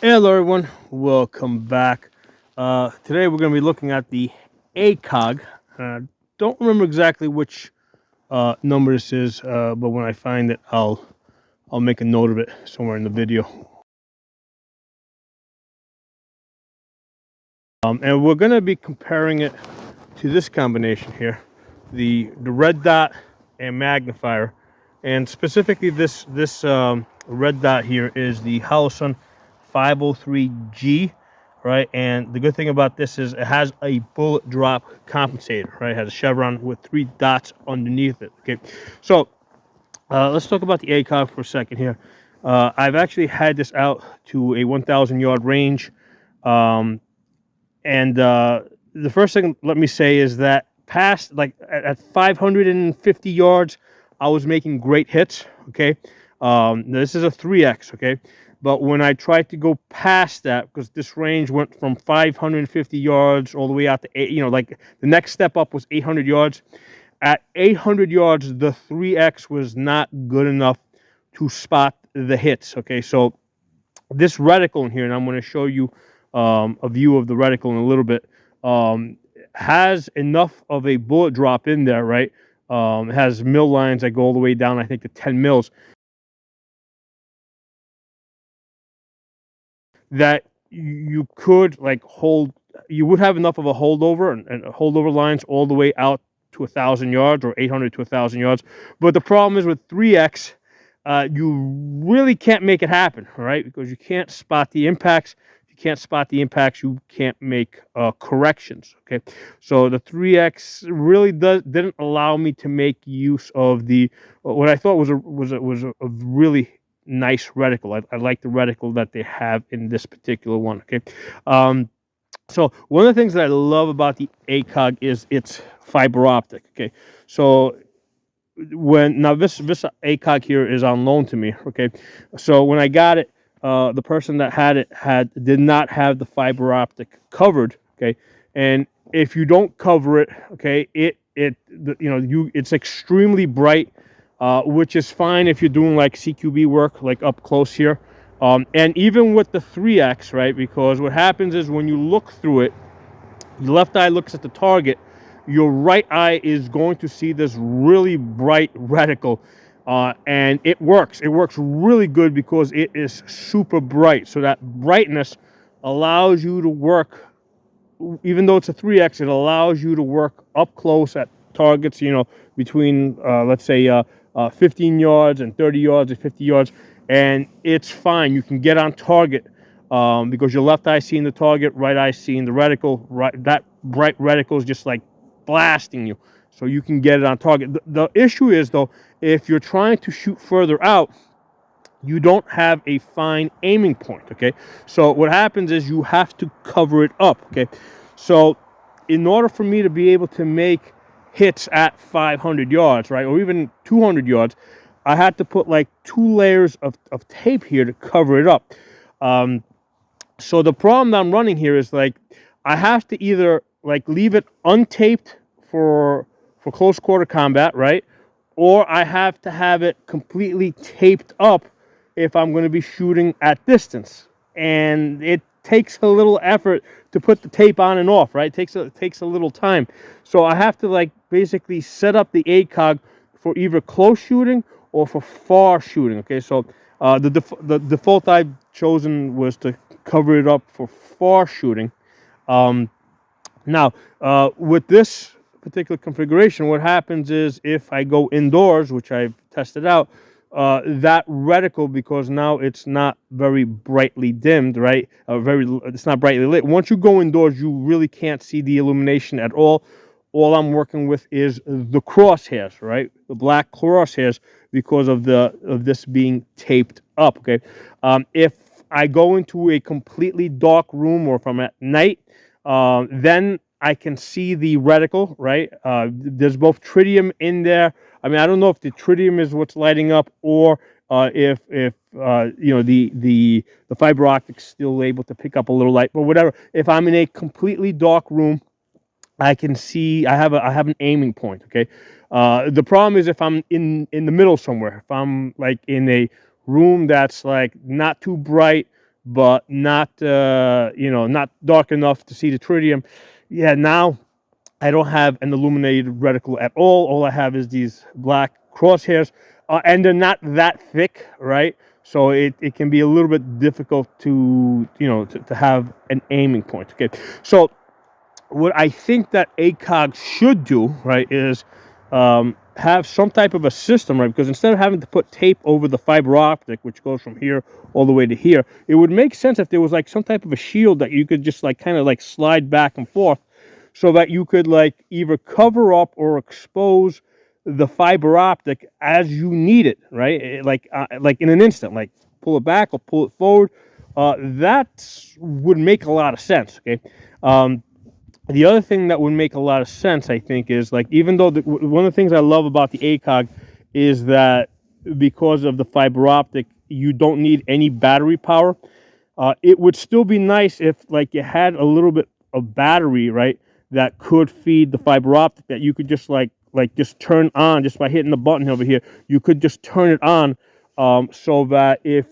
Hello everyone, welcome back. Today we're going to be looking at the Acog. Don't remember exactly which number this is, but when I find it, I'll make a note of it somewhere in the video. And we're going to be comparing it to this combination here, the Red Dot and Magnifier, and specifically this Red Dot here is the Holosun 503G, right? And the good thing about this is it has a bullet drop compensator, right? It has a chevron with 3 dots underneath it. Okay, so let's talk about the Acog for a second here. I've actually had this out to a 1,000 yard range. And the first thing let me say is that past like at 550 yards, I was making great hits. Okay, this is a 3x. Okay, but when I tried to go past that, because this range went from 550 yards all the way out to 8, like the next step up was 800 yards. At 800 yards, the 3x was not good enough to spot the hits. Okay, so this reticle in here, and I'm going to show you a view of the reticle in a little bit, has enough of a bullet drop in there, right? It has mill lines that go all the way down, I think, to 10 mils, that you could like hold. You would have enough of a holdover and holdover lines all the way out to 1,000 yards or 800 to 1,000 yards. But the problem is with 3x, you really can't make it happen, right? Because you can't spot the impacts. You can't spot the impacts. You can't make corrections. Okay, so the 3x really didn't allow me to make use of the what I thought was a really nice reticle. I like the reticle that they have in this particular one. Okay, so one of the things that I love about the Acog is its fiber optic. Okay, so this Acog here is on loan to me. Okay, so when I got it, the person that had it did not have the fiber optic covered. Okay, and if you don't cover it, okay, it's extremely bright, which is fine if you're doing like CQB work, like up close here, and even with the 3x, right? Because what happens is when you look through it, your left eye looks at the target, your right eye is going to see this really bright reticle, and it works. It works really good because it is super bright. So that brightness allows you to work, even though it's a 3x, it allows you to work up close at targets, between, let's say, 15 yards and 30 yards and 50 yards, and it's fine. You can get on target because your left eye seeing the target, right eye seeing the reticle. Right, that bright reticle is just like blasting you, so you can get it on target. The issue is, though, if you're trying to shoot further out, you don't have a fine aiming point. Okay, so what happens is you have to cover it up. Okay, so in order for me to be able to make hits at 500 yards, right, or even 200 yards, I had to put like 2 layers of tape here to cover it up. So the problem that I'm running here is like I have to either like leave it untaped for close quarter combat, right, or I have to have it completely taped up if I'm going to be shooting at distance. And it takes a little effort to put the tape on and off, right? It takes a little time. So I have to like basically set up the Acog for either close shooting or for far shooting. Okay, so the default I've chosen was to cover it up for far shooting. Now, with this particular configuration, what happens is if I go indoors, which I've tested out, that reticle, because now it's not very brightly dimmed, right? It's not brightly lit. Once you go indoors, you really can't see the illumination at all. All I'm working with is the crosshairs, right? The black crosshairs, because of this being taped up. Okay, if I go into a completely dark room, or if I'm at night, then I can see the reticle, right? There's both tritium in there. I mean, I don't know if the tritium is what's lighting up, or if the fiber optic's still able to pick up a little light, but whatever. If I'm in a completely dark room, I can see. I have an aiming point. Okay. The problem is if I'm in the middle somewhere. If I'm like in a room that's like not too bright, but not not dark enough to see the tritium. Yeah, now I don't have an illuminated reticle at all. All I have is these black crosshairs, and they're not that thick, right? So it can be a little bit difficult to to have an aiming point. Okay, so what I think that Acog should do, right, is have some type of a system, right? Because instead of having to put tape over the fiber optic, which goes from here all the way to here, it would make sense if there was like some type of a shield that you could just like kind of like slide back and forth, so that you could like either cover up or expose the fiber optic as you need it, right? Like in an instant, like pull it back or pull it forward. That would make a lot of sense. Okay. The other thing that would make a lot of sense, I think, is like, even though one of the things I love about the ACOG is that because of the fiber optic, you don't need any battery power. It would still be nice if like you had a little bit of battery, right, that could feed the fiber optic, that you could just like just turn on just by hitting the button over here. You could just turn it on, so that if,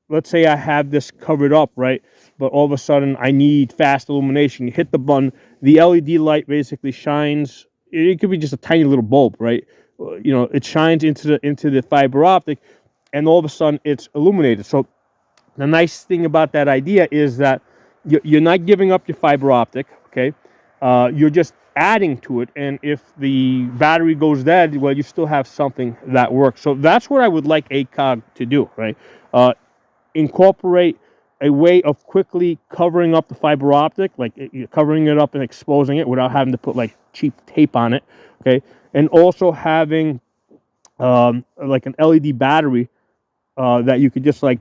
let's say I have this covered up, right, but all of a sudden I need fast illumination, you hit the button, the LED light basically shines. It could be just a tiny little bulb, right? It shines into the fiber optic, and all of a sudden it's illuminated. So the nice thing about that idea is that you're not giving up your fiber optic, okay? You're just adding to it, and if the battery goes dead, well, you still have something that works. So that's what I would like ACOG to do, right? Incorporate a way of quickly covering up the fiber optic, like covering it up and exposing it without having to put like cheap tape on it, okay? And also having like an LED battery that you could just like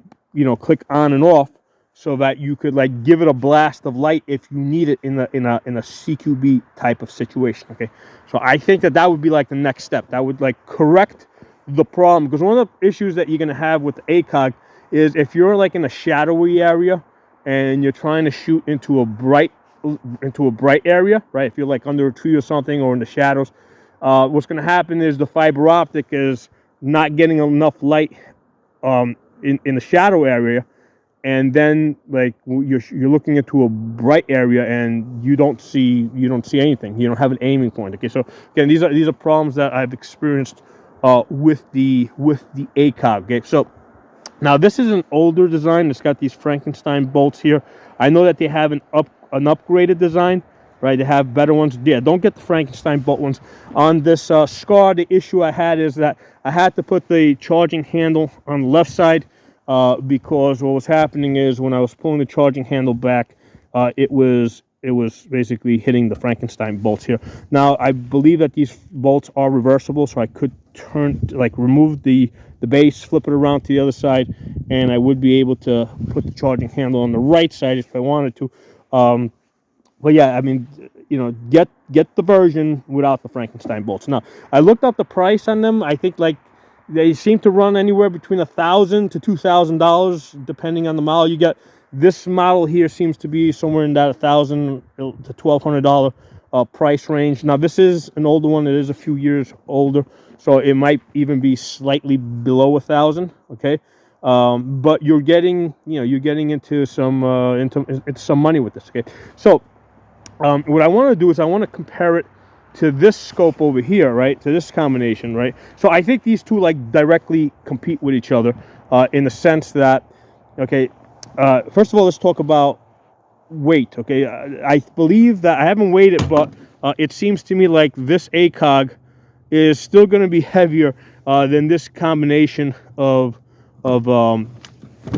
click on and off, so that you could like give it a blast of light if you need it in a CQB type of situation. Okay, so I think that would be like the next step. That would like correct the problem, because one of the issues that you're going to have with the ACOG is if you're like in a shadowy area and you're trying to shoot into a bright area, right? If you're like under a tree or something, or in the shadows, what's going to happen is the fiber optic is not getting enough light in the shadow area, and then like you're looking into a bright area and you don't see anything. You don't have an aiming point. Okay, so again, these are problems that I've experienced with the ACOG. Okay, so now this is an older design. It's got these Frankenstein bolts here. I know that they have an upgraded design, right? They have better ones. Yeah, don't get the Frankenstein bolt ones. On this Scar, the issue I had is that I had to put the charging handle on the left side, because what was happening is when I was pulling the charging handle back, it was basically hitting the Frankenstein bolts here. Now I believe that these bolts are reversible, so I could remove the base, flip it around to the other side, and I would be able to put the charging handle on the right side if I wanted to. But yeah, I mean, get the version without the Frankenstein bolts. Now I looked up the price on them. I think like they seem to run anywhere between $1,000 to $2,000 depending on the model you get. This model here seems to be somewhere in that $1,000 to $1,200 price range. Now this is an older one. It is a few years older, so it might even be slightly below $1,000. Okay, but you're getting into some some money with this. Okay, so what I want to do is I want to compare it to this scope over here, right? To this combination, right? So I think these two like directly compete with each other in the sense that, okay, first of all, let's talk about weight. Okay, I believe that I haven't weighed it, but it seems to me like this ACOG is still going to be heavier than this combination of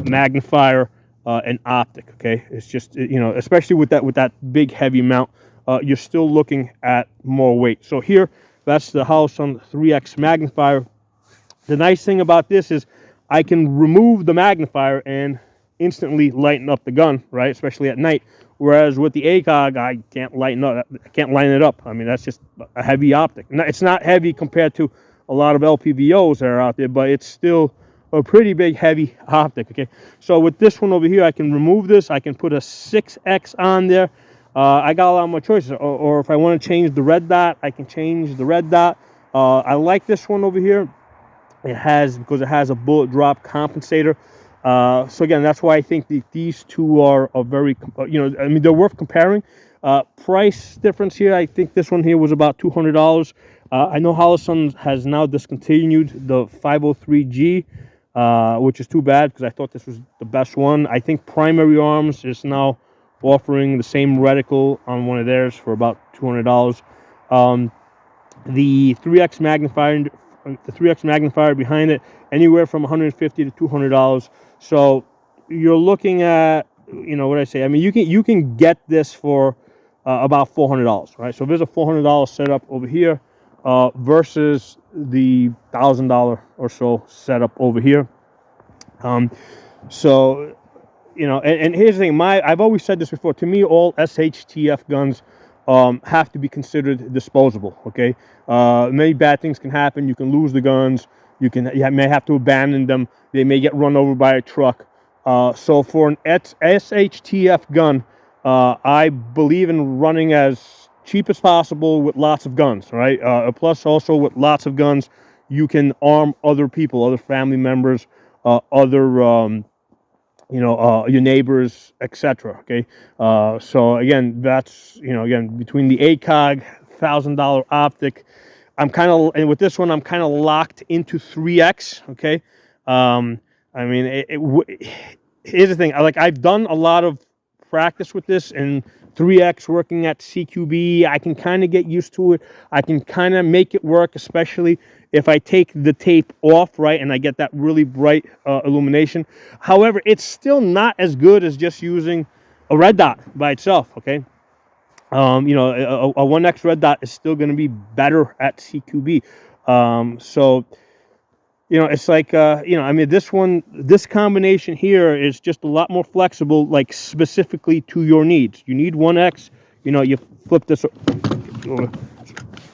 magnifier and optic. Okay, it's just, especially with that big heavy mount, you're still looking at more weight. So here, that's the Holosun 3X magnifier. The nice thing about this is I can remove the magnifier and instantly lighten up the gun, right? Especially at night. Whereas with the ACOG, I can't line it up. I mean, that's just a heavy optic. It's not heavy compared to a lot of LPVOs that are out there, but it's still a pretty big heavy optic. Okay, so with this one over here, I can remove this. I can put a 6X on there. I got a lot more choices. Or if I want to change the red dot, I can change the red dot. I like this one over here. Because it has a bullet drop compensator. So again, that's why I think these two are very, I mean, they're worth comparing. Price difference here, I think this one here was about $200. I know Holosun has now discontinued the 503G, which is too bad because I thought this was the best one. I think Primary Arms is now offering the same reticle on one of theirs for about $200. The 3x magnifier behind it, anywhere from $150 to $200. So you're looking at, what I say. I mean, you can get this for about $400, right? So there's a $400 setup over here versus the $1,000 or so setup over here. So and here's the thing. I've always said this before. To me, all SHTF guns have to be considered disposable. Okay, many bad things can happen. You can lose the guns. You may have to abandon them. They may get run over by a truck. So for an SHTF gun, I believe in running as cheap as possible with lots of guns. Right. Plus, also with lots of guns, you can arm other people, other family members, other your neighbors, etc. Okay, so again, that's again between the ACOG $1,000 optic, and with this one I'm kind of locked into 3x. Okay, I mean, here's the thing. I've done a lot of practice with this and 3x working at CQB. I can kind of get used to it. I can kind of make it work, especially if I take the tape off, right, and I get that really bright illumination. However, it's still not as good as just using a red dot by itself, okay? A 1x red dot is still going to be better at CQB. So it's like, I mean, this combination here is just a lot more flexible, like specifically to your needs. You need 1x, you flip this,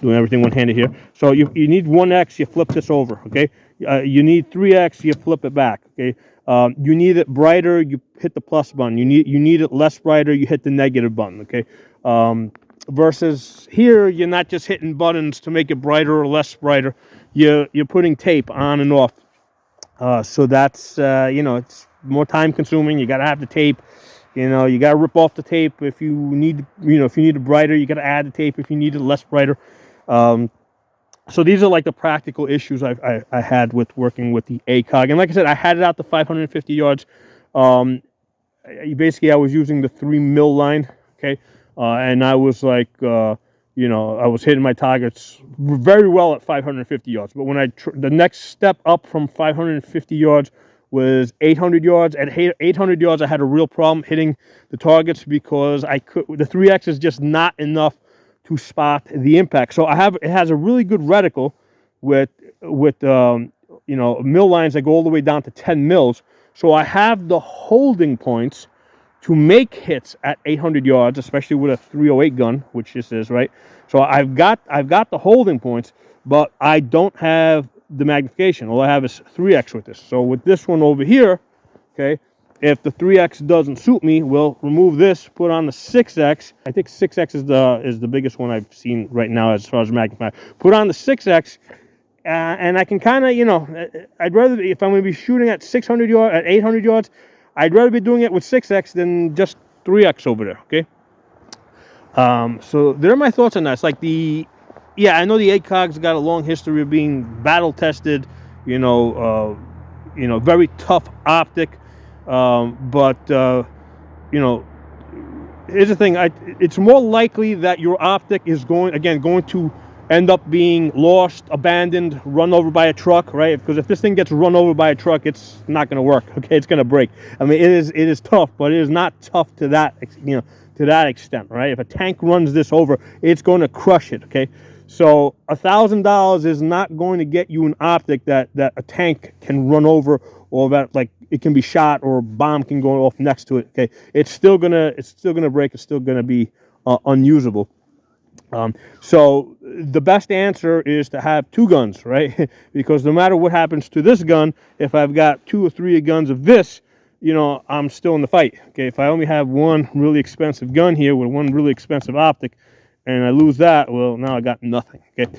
doing everything one-handed here. So you need 1x, you flip this over, okay? You need 3x, you flip it back, okay? You need it brighter, you hit the plus button. You need it less brighter, you hit the negative button, okay? Versus here, you're not just hitting buttons to make it brighter or less brighter. You're putting tape on and off. So that's, it's more time consuming. You got to have the tape. You got to rip off the tape if you need, if you need it brighter, you got to add the tape if you need it less brighter. So these are like the practical issues I had with working with the ACOG. And like I said, I had it out to 550 yards. Basically, I was using the 3 mil line, okay? And I was like, I was hitting my targets very well at 550 yards. But when the next step up from 550 yards was 800 yards. At 800 yards, I had a real problem hitting the targets because the 3X is just not enough to spot the impact. So it has a really good reticle with mil lines that go all the way down to 10 mils. So I have the holding points to make hits at 800 yards, especially with a 308 gun, which this is, right? So I've got the holding points, but I don't have the magnification. All I have is 3x with this. So with this one over here, okay, if the 3x doesn't suit me, we'll remove this, put on the 6x. I think 6x is the biggest one I've seen right now as far as magnifier. Put on the 6x, and I can kind of, I'd rather, if I'm going to be shooting at 600 yards, at 800 yards, I'd rather be doing it with 6x than just 3x over there, okay? So there are my thoughts on that. It's like I know the ACOG's got a long history of being battle tested, very tough optic. But here's the thing. It's more likely that your optic is going to end up being lost, abandoned, run over by a truck, right? Because if this thing gets run over by a truck, it's not going to work. Okay, it's going to break. I mean, it is tough, but it is not tough to that extent, right? If a tank runs this over, it's going to crush it. Okay, so $1,000 is not going to get you an optic that a tank can run over, or that like it can be shot or a bomb can go off next to it. Okay, it's still gonna break. It's still gonna be unusable. So the best answer is to have 2 guns, right? Because no matter what happens to this gun, if I've got 2 or 3 guns of this, I'm still in the fight. Okay, if I only have one really expensive gun here with one really expensive optic, and I lose that, well, now I got nothing. Okay,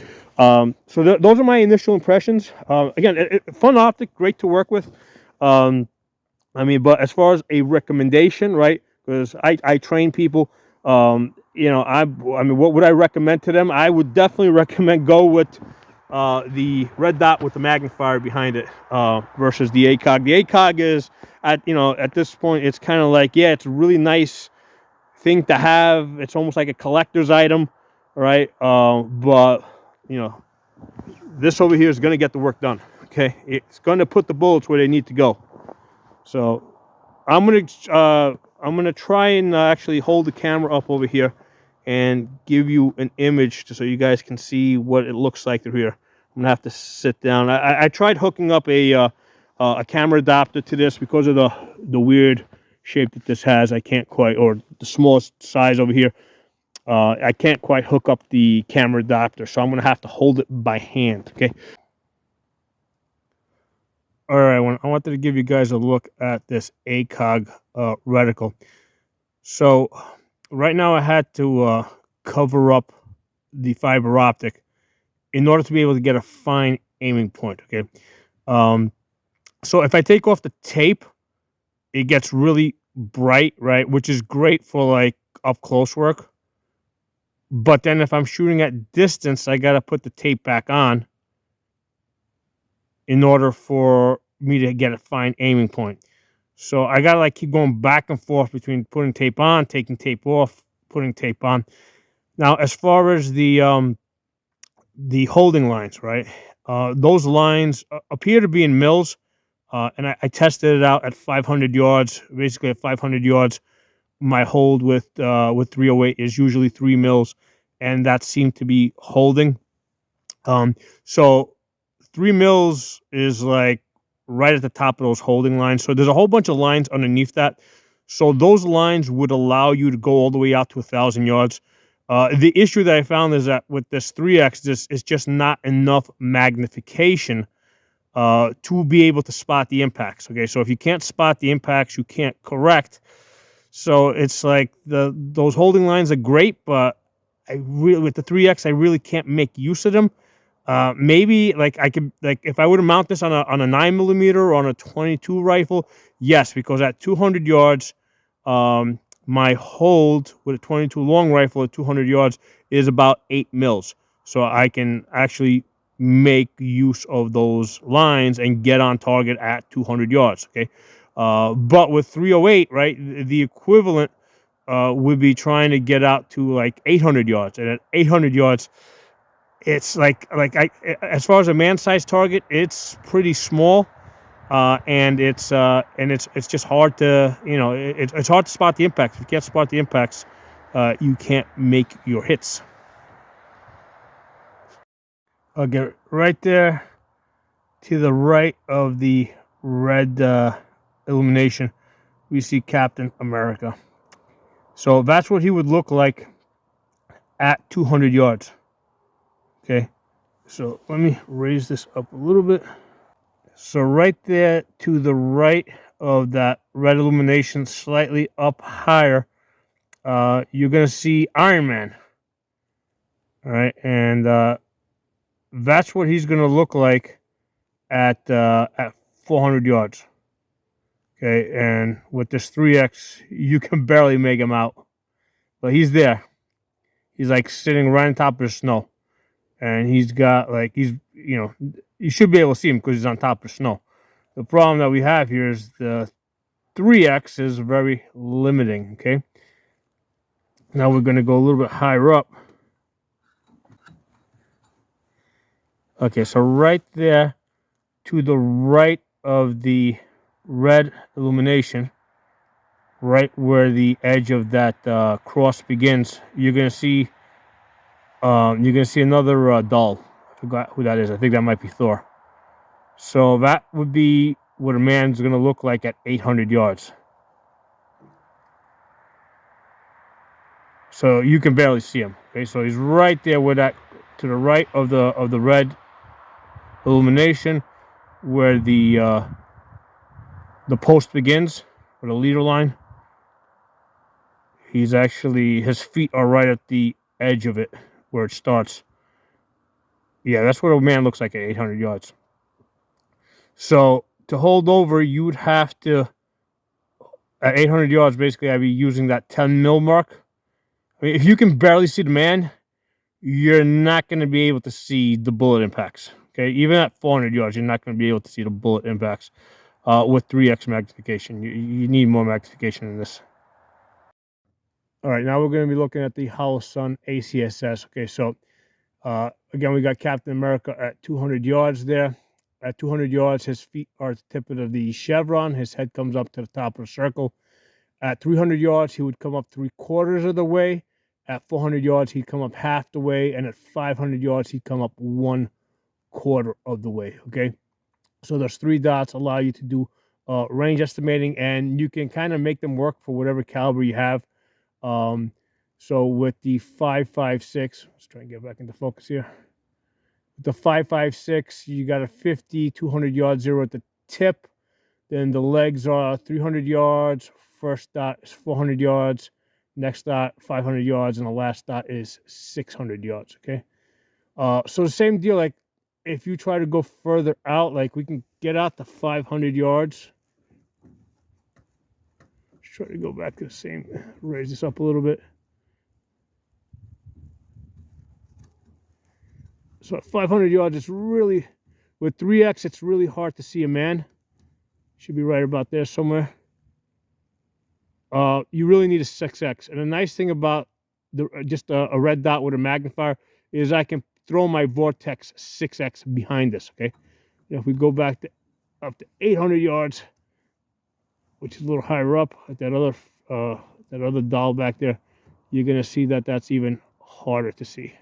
so those are my initial impressions. Again, fun optic, great to work with. I mean, but as far as a recommendation, right? Because I train people. You know, I mean, what would I recommend to them? I would definitely recommend go with the Red Dot with the magnifier behind it versus the Acog. The Acog is at this point, it's kind of like, yeah, it's a really nice thing to have. It's almost like a collector's item, right? But you know, this over here is going to get the work done. Okay, it's going to put the bullets where they need to go. So I'm gonna try and actually hold the camera up over here and give you an image so you guys can see what it looks like through here. I'm gonna have to sit down. I tried hooking up a camera adapter to this because of the weird shape that this has. I can't quite, or the smallest size over here. I can't quite hook up the camera adapter, so I'm gonna have to hold it by hand. Okay. All right, I wanted to give you guys a look at this ACOG reticle. So right now I had to cover up the fiber optic in order to be able to get a fine aiming point, okay? So if I take off the tape, it gets really bright, right? Which is great for like up close work. But then if I'm shooting at distance, I got to put the tape back on in order for me to get a fine aiming point. So I gotta like keep going back and forth between putting tape on, taking tape off, putting tape on. Now, as far as the holding lines, right? Those lines appear to be in mils, and I tested it out at 500 yards. Basically, at 500 yards, my hold with 308 is usually 3 mils, and that seemed to be holding. So 3 mils is like right at the top of those holding lines. So there's a whole bunch of lines underneath that. So those lines would allow you to go all the way out to 1,000 yards. The issue that I found is that with this 3X, this is just not enough magnification to be able to spot the impacts. Okay, so if you can't spot the impacts, you can't correct. So it's like those holding lines are great, but with the 3X, I really can't make use of them. Maybe like I could, like if I were to mount this on a 9mm or on a 22 rifle, yes, because at 200 yards, my hold with a 22 long rifle at 200 yards is about 8 mils. So I can actually make use of those lines and get on target at 200 yards. Okay. But with 308, right, the equivalent would be trying to get out to like 800 yards. And at 800 yards, it's like as far as a man-sized target, it's pretty small. And it's just hard to, it's hard to spot the impacts. If you can't spot the impacts, you can't make your hits. Okay, right there to the right of the red illumination, we see Captain America. So that's what he would look like at 200 yards. Okay, so let me raise this up a little bit. So right there to the right of that red illumination, slightly up higher, you're going to see Iron Man. All right, and that's what he's going to look like at 400 yards. Okay, and with this 3X, you can barely make him out. But he's there. He's like sitting right on top of the snow. And he's got like, you should be able to see him because he's on top of the snow. The problem that we have here is the 3X is very limiting, okay? Now we're going to go a little bit higher up. Okay, so right there to the right of the red illumination, right where the edge of that cross begins, you're going to see another doll. I forgot who that is. I think that might be Thor. So that would be what a man's going to look like at 800 yards. So you can barely see him. Okay, so he's right there with that to the right of the red illumination, where the post begins, or the leader line. He's actually, his feet are right at the edge of it, where it starts. Yeah, that's what a man looks like at 800 yards. So to hold over, you would have to At 800 yards, basically, I'd be using that 10 mil mark. I mean, if you can barely see the man, you're not going to be able to see the bullet impacts. Okay, even at 400 yards, you're not going to be able to see the bullet impacts with 3x magnification. You need more magnification than this. All right, now we're going to be looking at the Holosun acss. Okay, so again, we got Captain America at 200 yards there. At 200 yards, his feet are at the tip of the chevron. His head comes up to the top of the circle. At 300 yards, he would come up 3/4 of the way. At 400 yards, he'd come up half the way. And at 500 yards, he'd come up 1/4 of the way. Okay, so those 3 dots allow you to do range estimating, and you can kind of make them work for whatever caliber you have. So with the 5.56, let's try and get back into focus here. With the 5.56, you got a 50, 200 yard zero at the tip. Then the legs are 300 yards. First dot is 400 yards. Next dot, 500 yards. And the last dot is 600 yards. Okay. So the same deal, like if you try to go further out, like we can get out to 500 yards. Let's try to go back to the same, raise this up a little bit. So at 500 yards, it's really, with 3x, it's really hard to see a man. Should be right about there somewhere. You really need a 6x. And the nice thing about just a red dot with a magnifier is I can throw my vortex 6x behind this, okay? Now if we go back to up to 800 yards, which is a little higher up at that other dial back there, you're going to see that that's even harder to see.